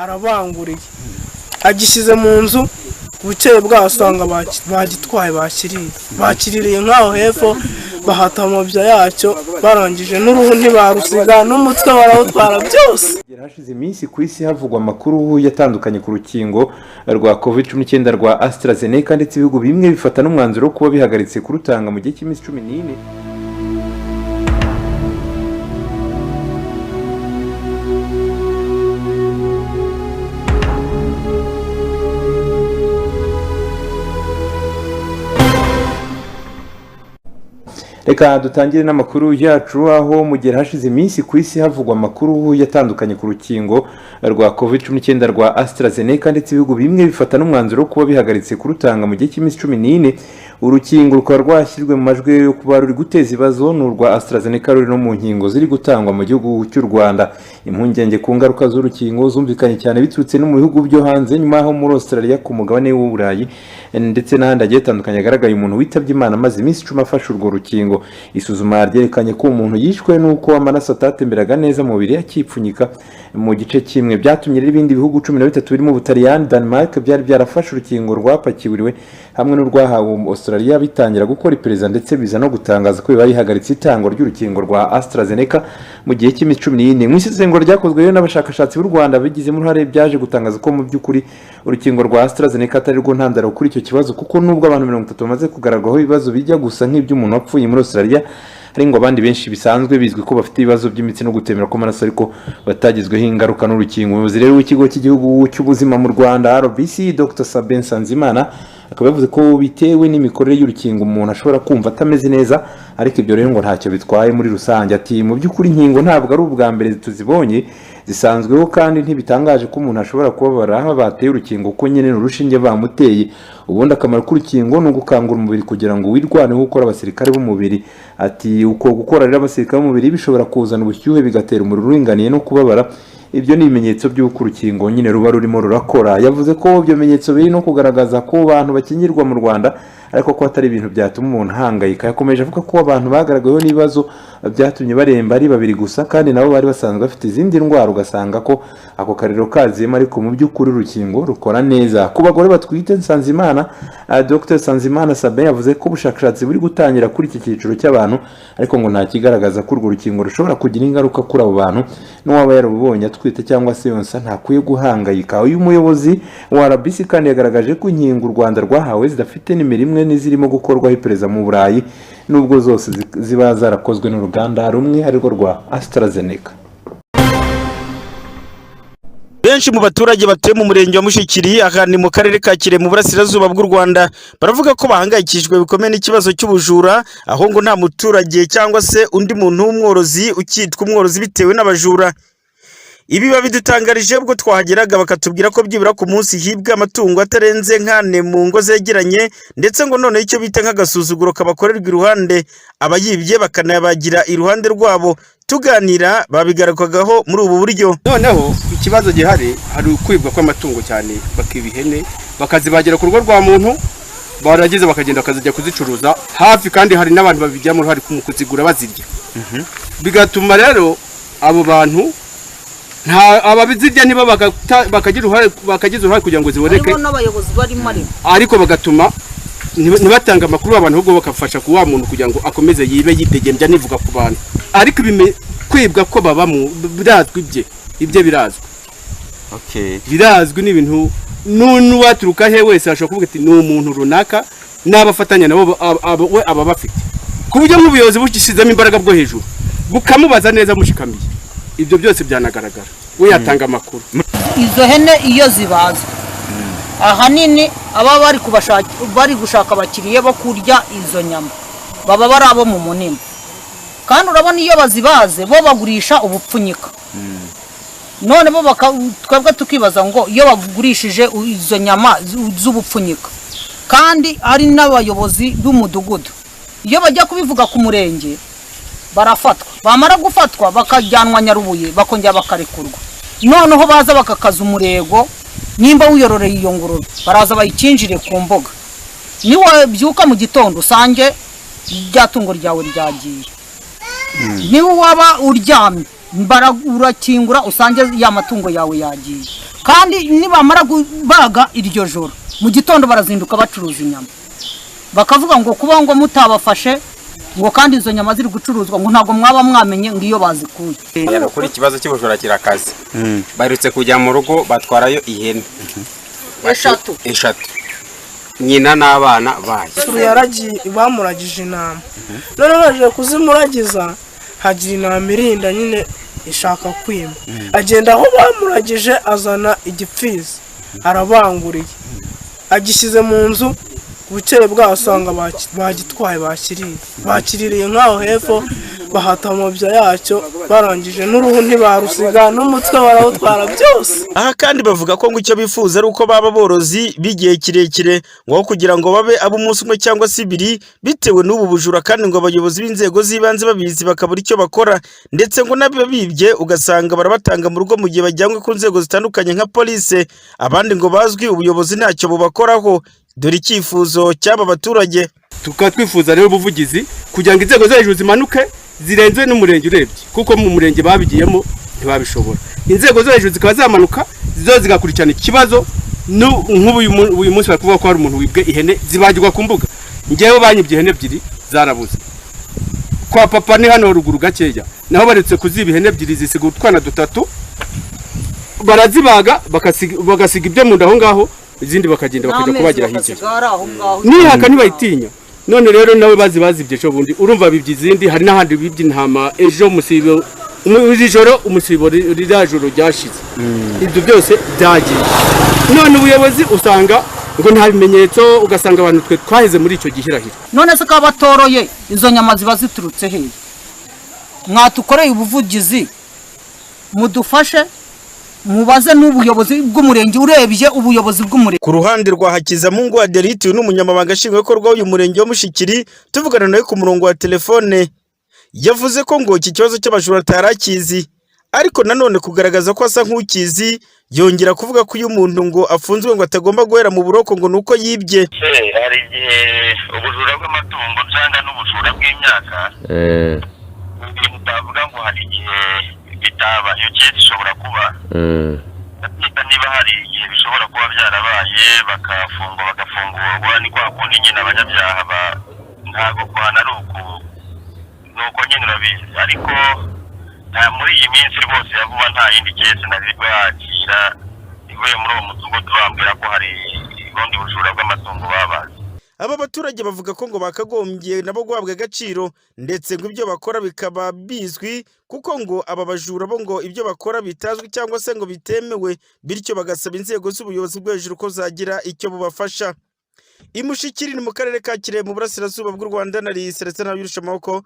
arabanguriye agishyize mu nzu ubukeye bwasanga bagitwaye bakiririye nk'aho hepfo bahata amabya yacyo barangije n'uruhu ntibarusiga n'umutwe barawutwara byose. Hashize iminsi ku isi havugwa amakuru yatandukanye ku rukingo rwa COVID-19 rwa AstraZeneca ndetse ibihugu bimwe bifata n'umwanzuro wo kuba bihagaritse kurutanga mu gihe cy'iminsi 14. Reka dutangire n'amakuru yacu aho mu gihe hashize iminsi ku isi havugwa amakuru yatandukanye ku rukingo rwa COVID-19 rwa AstraZeneca ndetse ibihugu bimwe bifata n'umwanzuro wo kuba bihagaritse kurutanga mu gihe cy'iminsi 14. Urukingo rukaba rwashyizwe mu majwi yo kuba ruri guteza ibibazo n'urwa AstraZeneca ruri no mu nkingo ziri gutangwa mu gihugu cy'u Rwanda. Impungenge ku ngaruka z'urukingo zumvikanye cyane biturutse no mu bihugu byo hanze nyuma aho muri Australia ku mugabane w'u Burayi ndetse n'ahandi hagiye hatandukanye agaragaye umuntu witabye Imana amaze iminsi 10 afashe urwo rukingo. Isuzuma ryerekanye ko umuntu yishwe nuko amaraso atatemberaga neza mu mubiri akipfunyika mu gice kimwe. Byatumye ibindi bihugu 13 birimo Butaliyani, Denmark byari byarafashe urukingo rwapakiwiriwe hamwe n'urwahawe Australia bitangira gukora iperereza ndetse biza no gutangaza ko bibaye ihagaritse itangwa ry'urukingo rwa AstraZeneca mu gihe cy'iminsi 14. Mu isesengura ryakozwe n'abashakashatsi b'u Rwanda bigizemo uruhare byaje gutangaza ko mu by'ukuri urukingo rwa AstraZeneca atari rwo ntandaro kuri icyo kibazo kuko nubwo abantu 30 bamaze kugaragwaho ibibazo bijya gusa nk'iby'umuntu wapfuye muri Australia, hari ngo abandi benshi bisanzwe bizwi ko bafite ibibazo by'imitsi no gutemera kw'amaraso ariko batagizweho ingaruka n'urukingo. Umuyobozi rero w'ikigo cy'igihugu cy'ubuzima mu Rwanda RBC Dr. Sabin Nsanzimana akaba yavuze ko bitewe n'imikorere y'urukingo umuntu ashobora kumva atameze neza, ariko ibyo rero ngo ntacyo bitwaye muri rusange. Ati mu by'ukuri inkingo ntabwo ari ubwa mbere tuzibonye, zisanzweho kandi ntibitangaje ko umuntu ashobora kubabara aho bateye urukingo ko nyine n'urushinge bamuteye. Ubundi akamaro k'urukingo ni ugukangura umubiri kugira ngo wirwaneho gukora abasirikare b'umubiri. Ati uko gukora rero abasirikare b'umubiri bishobora kuzana ubushyuhe bigatera umuriro uringaniye no kubabara. Ibyo ni ibimenyetso by'uko urukingo nyine ruba rurimo rurakora. Yavuze ko ibyo bimenyetso biri no kugaragaza ko abantu bakingirwa mu Rwanda ariko ko atari ibintu byatuma umuntu hangayika. Yakomeje avuga ko abantu bagaragayeho n'ibibazo byatumye baremba ari babiri gusa kandi nabo bari basanzwe bafite izindi ndwara, ugasanga ko ako kariro kaziyemo, ariko mu by'ukuri urukingo rukora neza. Ku bagore batwite, Nsanzimana Dr. Nsanzimana Sabin yavuze ko ubushakashatsi buri gutangira kuri iki cyiciro cy'abantu, ariko ngo nta kigaragaza ko urwo rukingo rushobora kugira ingaruka kuri abo bantu. N'uwaba yarabubonye atwite cyangwa se yonsa ntakwiye guhangayika. Uyu muyobozi wa RBC kandi yagaragaje ko inkingo u Rwanda rwahawe zidafite nimero imwe n'izirimo gukorwaho iperereza mu Burayi, nubwo zose ziba zarakozwe n'uruganda rumwe arirwo rwa AstraZeneca. Benshi mu baturage batuye mu murenge wa Mushikiri ahandi mu karere ka Kirehe mu burasirazuba bw'u Rwanda baravuga ko bahangayikishijwe bikomeye n'ikibazo cy'ubujura, aho ngo nta muturage cyangwa se undi muntu w'umworozi ukitwa umworozi bitewe n'abajura. Ibi babidutangarije ubwo twahageraga bakatubwira ko byibura ku munsi hibwa amatungo atarenze nkane mu ngo zegeranye, ndetse ngo none icyo bita nk'agasuzuguro kabakorerwa iruhande, abayibye bakanabagira iruhande rwabo. Tuganira babigarukagaho muri ubu buryo. Noneho ikibazo gihari hari ukwibwa kw'amatungo cyane, bakiba ihene bakazibagira ku rugo rwa muntu, baragize bakagenda bakazijya kuzicuruza hafi, kandi hari n'abantu babijyamo uruhare mu kuzigura bazirya. Bigatuma rero abo bantu nta ababizirya niba bakagira uruhare kugira ngo ziboneke, n'abayobozi barimo ariko bagatuma ntibatanga amakuru abantu, ahubwo bakafasha ku wa muntu kugira ngo akomeze yibe yitegembya nivuga ku bantu. Ariko kwibwa ko babamo birazwi, ibye birazwi. Birazwi n'ibintu n'uwaturuka he wese ashobora kuvuga ati ni umuntu runaka n'abafatanya nabo aba bafite, ku buryo nk'ubuyobozi bushyizemo imbaraga bwo hejuru bukamubaza neza mushikamiye. Ibyo byose byanagaragara, we yatanga amakuru. Izo hene iyo zibazwe ahanini aba bari gushaka abakiriye bo kurya izo nyama, baba bari abo mu munini, kandi urabona iyo bazibaze bo bagurisha ubupfunyika. None bo twebwe tukibaza ngo iyo bagurishije izo nyama z'ubupfunyika, kandi ari n'abayobozi b'umudugudu, iyo bajya kubivuga ku murenge barafatwa, bamara gufatwa bakajyanwa Nyarubuye bakongera bakarekurwa. Noneho baza bakakaza umurego, nimba wiyororeye iyo ngurube baraza bayikinjire ku mboga, niwe byuka mu gitondo usange ryatungo ryawe ryagiye. Niwe waba uryamye urakingura usange ya matungo yawe yagiye, kandi nibamara kubaga iryo joro mu gitondo barazinduka bacuruza inyama bakavuga ngo kuba ngo mutabafashe ngo kandi izo nyama ziri gucuruzwa ngo ntabwo mwaba mwamenye ngo iyo bazikuye. Kuri ikibazo cy'ubujura kirakaze barutse kujya mu rugo batwarayo ihene eshatu nyina n'abana bayo yaragiye bamuragije intama none baje kuzimuragiza hagira intama irinda nyine ishaka kwima agenda aho bamuragije azana igipfizi arabanguriye agishyize mu nzu ubukeye bwasanga bagitwaye bakiririye nk'aho hepfo bahata amabya yacyo barangije n'uruhu ntibarusiga n'umutwe barawutwara byose. Aha kandi bavuga ko ngo icyo bifuza ari uko baba borozi b'igihe kirekire ngo kugira ngo babe ab'umunsi umwe cyangwa se ibiri bitewe n'ubu bujura kandi ngo abayobozi b'inzego z'ibanze babizi bakabura icyo bakora ndetse ngo n'ababibye ugasanga barabatanga mu rugo mu gihe bajyanywe ku nzego zitandukanye nka polisi abandi ngo bazwi ubuyobozi ntacyo bubakoraho. Dore icyifuzo cy'aba baturage tukaba twifuza rero ubuvugizi kugira ngo inzego zo hejuru zimanuke zirenze n'umurenge urebye kuko mu murenge babigiyemo ntibabishobora inzego zo hejuru zikaba zamanuka zo zigakurikirana ikibazo nk'ubu uyu munsi bari kuvuga ko hari umuntu wibwe ihene zibagirwa ku mbuga ngewe banyibye ihene ebyiri zarabuze kwa papa ni hano ruguru gakeya naho baretse kuziba ihene ebyiri zisiga utwana dutatu barazibaga bagasiga ibyo mu nda aho ngaho izindi bakagenda bakajya kubagira hirya nihaka ntibayitinya none rero nawe bazibye cyo bundi urumva bibye izindi hari n'ahandi bibye intama ejo musibo ijoro umusibo rirajoro ryashize ibyo byose byagiye none ubuyobozi usanga ngo nta bimenyetso ugasanga abantu twe twaheze muri icyo gihirahiro none se ko batoroye izo nyama ziba ziturutse hehe mwatukoreye ubuvugizi mudufashe mubaze n'ubuyobozi bw'umurenge urebye ubuyobozi bw'umurenge. Ku ruhande rwa Hakizamungu Adelite n'umunyamabanga nshingwabikorwa w'uyu murenge wa Mushikiri tuvugana nawe ku murongo wa telefone yavuze ko ngo iki kibazo cy'abajura atarakizi ariko nanone kugaragaza ko asa nk'ukizi yongera kuvuga ko uyu muntu ngo afunzwe ngo atagomba guhera mu buroko ngo nuko yibye. Hari igihe ubujura bw'amatungo cyangwa n'ubujura bw'imyaka utavuga ngo hari igihe bitaba iyo kesi ishobora kuba niba hari igihe bishobora kuba byarabaye bagafungurwa ni kwa kundi nyine abanyabyaha ntabwo kuhana ari nuko nyine urabizi ariko muri iyi minsi rwose ya vuba nta yindi kesi nari bwakira ivuye muri uwo mudugudu bambwira ko hari ubundi bujura bw'amatungo babaze. Aba baturage bavuga ko ngo bakagombye nabo guhabwa agaciro ndetse ngo ibyo bakora bikaba bizwi kuko ngo aba bajura bo ngo ibyo bakora bitazwi cyangwa se ngo bitemewe bityo bagasaba inzego z'ubuyobozi bwo hejuru ko zagira icyo bubafasha. Imushikiri ni mu karere ka Kirehe mu burasirazuba bw'u Rwanda nari Celestin Nabirusha amaboko.